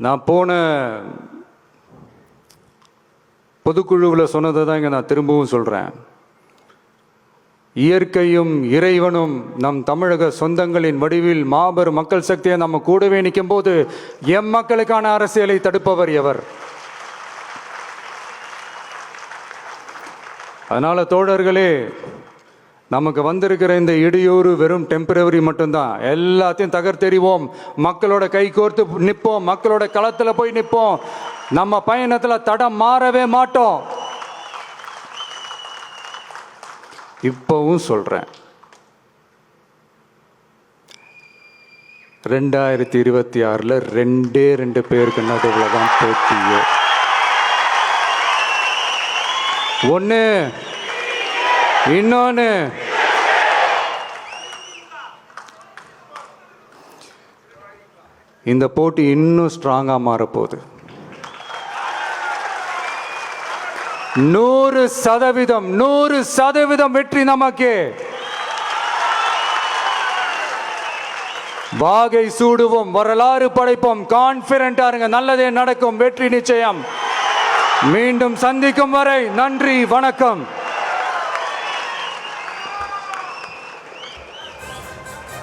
நான் போன பொதுக்குழுவில் சொன்னதை தான் இங்கே நான் திரும்பவும் சொல்கிறேன். இயற்கையும் இறைவனும் நம் தமிழக சொந்தங்களின் வடிவில் மாபெரும் மக்கள் சக்தியை நம்ம கூடவே நிற்கும் போது எம் மக்களுக்கான அரசியலை தடுப்பவர் எவர்? அதனால தோழர்களே, நமக்கு வந்திருக்கிற இந்த இடையூறு வெறும் டெம்பரவரி மட்டும்தான். எல்லாத்தையும் தகர்த்தெறிவோம், மக்களோட கை கோர்த்து நிற்போம், மக்களோட களத்தில் போய் நிற்போம். நம்ம பயணத்தில் தடம் மாறவே மாட்டோம். இப்பவும் சொல்றேன், 2026 2 பேருக்கு நடுவில் தான் போட்டியே. ஒன்று, இன்னொன்று இந்த போட்டி இன்னும் ஸ்ட்ராங்காக மாறப்போகுது. 100% வெற்றி நமக்கு. வாகை சூடுவோம், வரலாறு படைப்போம், கான்பிடண்டா இருங்க, நல்லதே நடக்கும், வெற்றி நிச்சயம். மீண்டும் சந்திக்கும் வரை நன்றி, வணக்கம்.